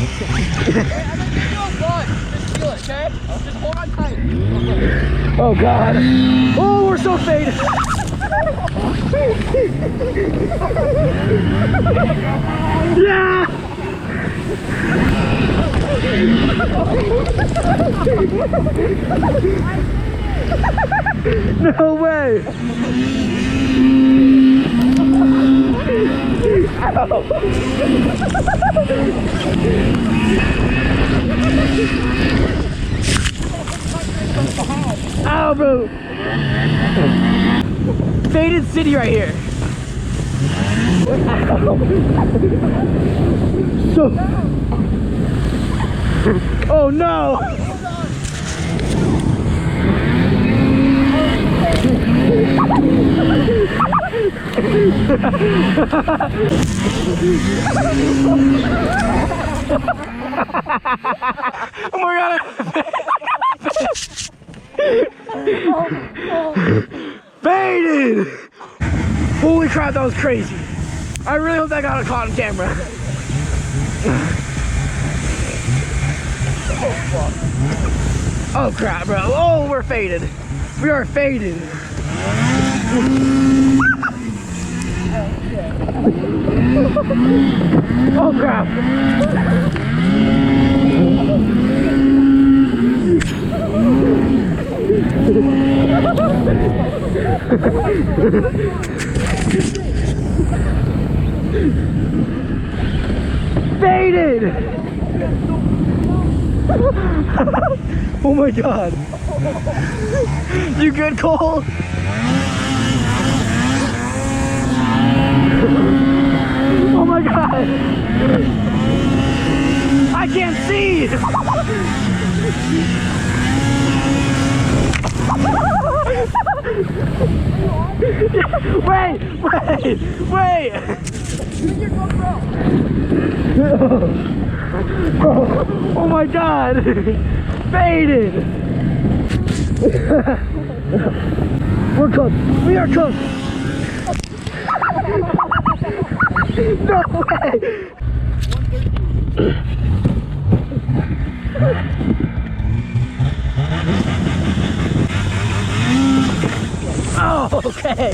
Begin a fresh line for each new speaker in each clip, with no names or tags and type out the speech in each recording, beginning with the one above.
Just feel it, okay? Just hold on tight.
Oh God. Oh, we're so faded. Yeah. No way. Ow, bro. Faded city right here. So. Oh no. Oh my God. Faded! Holy crap, that was crazy. I really hope that got caught on camera. Oh crap, bro. Oh, we're faded. We are faded. Oh crap. Faded. Oh my God. You good, Cole? Oh my God. I can't see. Wait. Oh my God. Faded. We're cooked. We are cooked. No way. Oh, okay.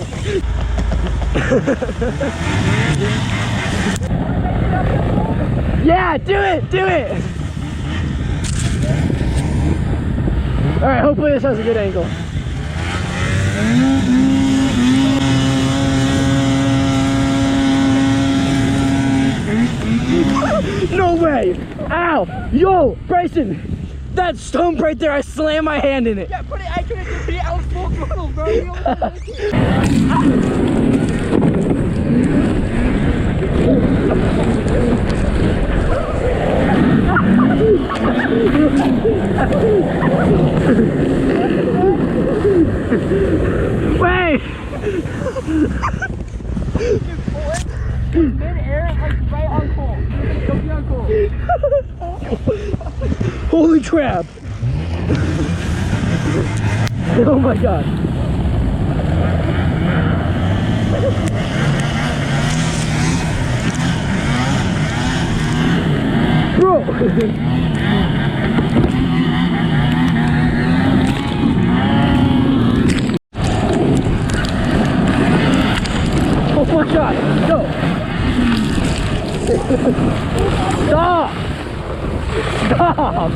Yeah, do it. All right, hopefully this has a good angle. No way! Ow! Yo, Bryson! That stump right there, I slammed my hand in it.
Yeah, put it, I couldn't see it. I was full throttle, bro.
Wait!
Mid-air, like right on Cole. Don't be on Cole.
Holy crap! Oh my God! Bro! Oh my God! Go! Stop! Stop!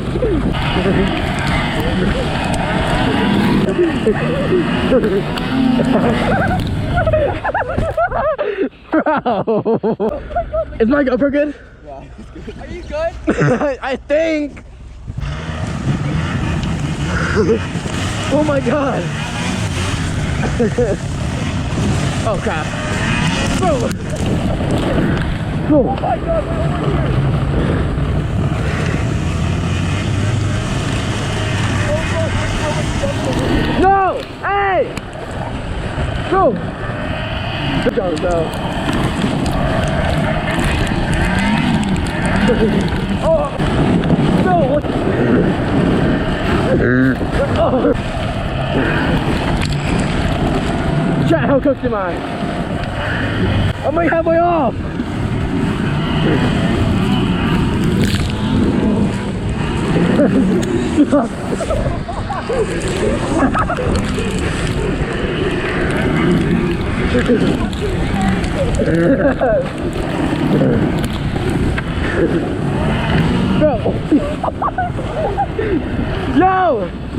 Bro! Is my GoPro good?
Yeah, it's good. Are you good?
I think. Oh my God! Oh crap! Bro! Oh my God! No! Hey! Go! Good job, go. Oh! No! What? Oh! Chat, how cooked am I? I'm like halfway off! Yo!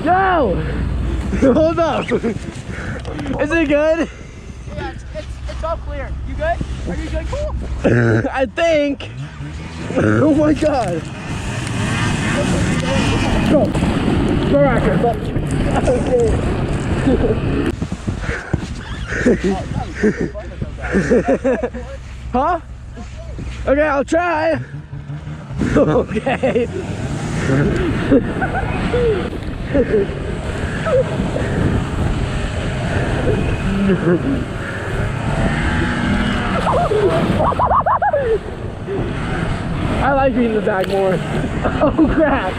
Yo! Hold up! Is it good?
Yeah, it's all clear. You good? Are you good? Cool.
I think. Oh my god. Go. Go Rocker. Okay. Huh? Okay, I'll try. Okay. I like being in the back more. Oh crap!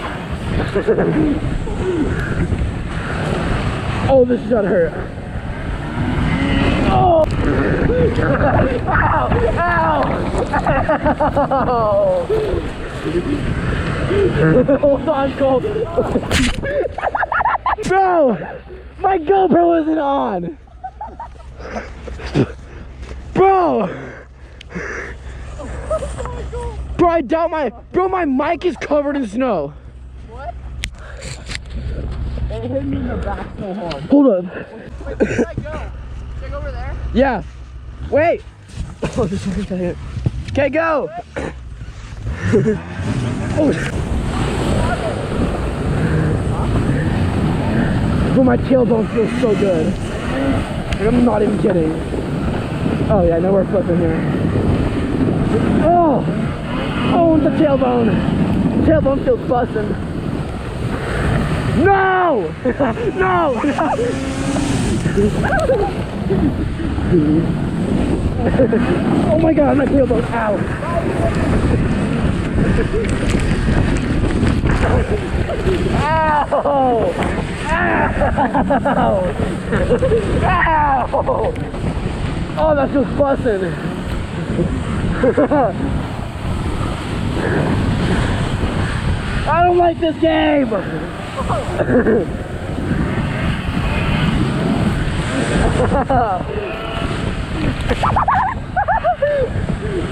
Oh, this is gonna hurt. Oh! Ow! Ow! Ow! Hold on, Cole. Bro! My GoPro isn't on! Bro! Bro, I doubt my mic is covered in snow.
What? It hit me in the back so hard.
Hold on.
Wait, where should I go? Should I go over there?
Yeah. Wait. Oh, just a second. Okay, go. Oh. Bro, my tailbone feels so good. Like, I'm not even kidding. Oh yeah, now we're flipping here. Oh! Oh, the tailbone! The tailbone feels busting. No! No! Oh my god, my tailbone! Ow! Ow! Ow! Ow! Oh, that's just busting. I don't like this game.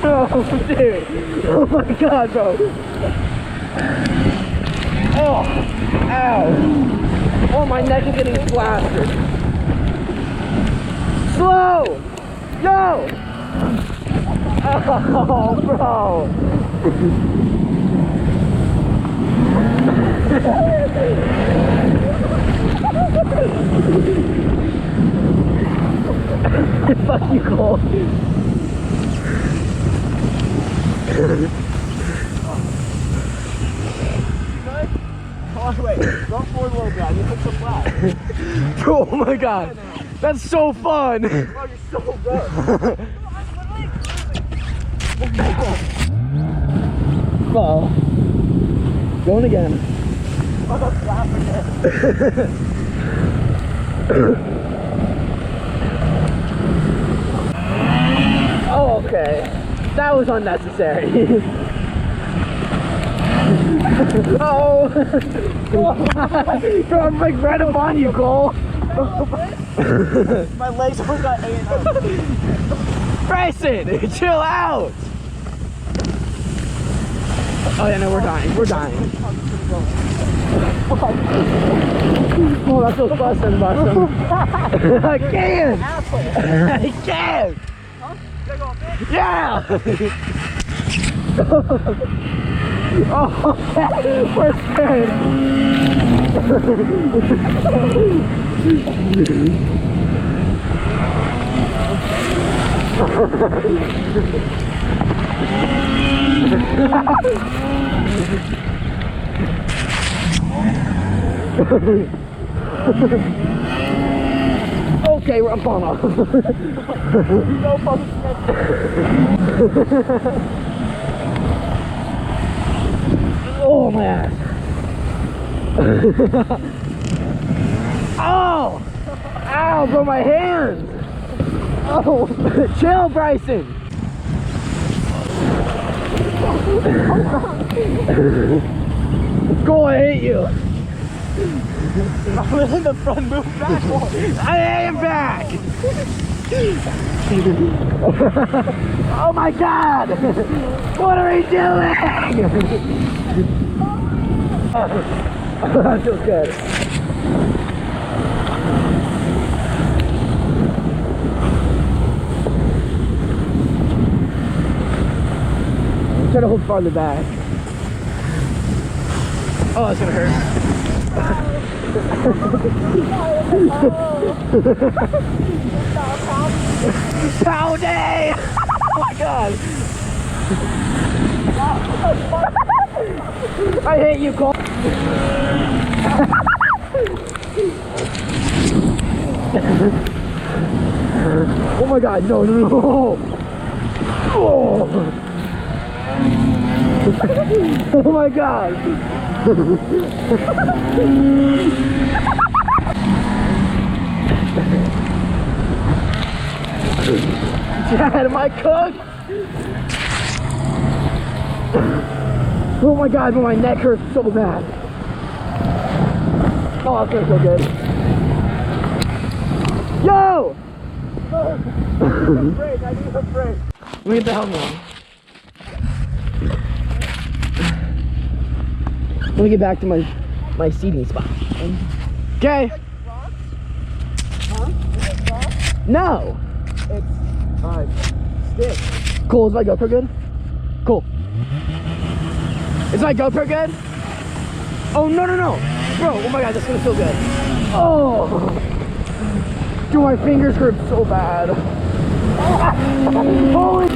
Oh, dude. Oh my god, bro. Oh, ow. Oh, my neck is getting plastered. Slow. Yo. Oh, bro. Fuck you, Cole.
Oh, wait. Go forward a little bit. I need to put some flat.
Bro, oh my god. That's so fun.
Oh, you're so good.
Oh. Going again. Oh, okay. That was unnecessary. Oh. Bro, I'm like right up on you, Cole.
My legs almost got A&O.
Bryson, chill out. Oh yeah, no, we're dying. We're dying. Oh, that's so busting, busting. I can't. I can't.
Huh? Should I go up there?
Yeah. Oh, we're scared. Okay, I'm falling off.
No fucking
Oh, my ass. Oh! Ow, bro, my hands! Oh, chill, Bryson! Go, I hate you.
I'm in the front, move back.
I am back. Oh my God! What are we doing? That feels good. I'm trying to hold farther back. Oh, that's gonna hurt. Pounding! Oh my God! I hate you, Cole. Oh my God! No, no, no! Oh, oh my God! Dad, am I cooked? Oh my God, but my neck hurts so bad. Oh, that's gonna feel good. Yo!
Break, I need a break.
Let me get the helmet on. Let me get back to my seating spot. Okay.
Huh? Is it rock?
No.
It's stick.
Cool. Is my GoPro good? Cool. Is my GoPro good? Oh no no no, bro! Oh my God, that's gonna feel good. Oh, dude, my fingers hurt so bad. Holy.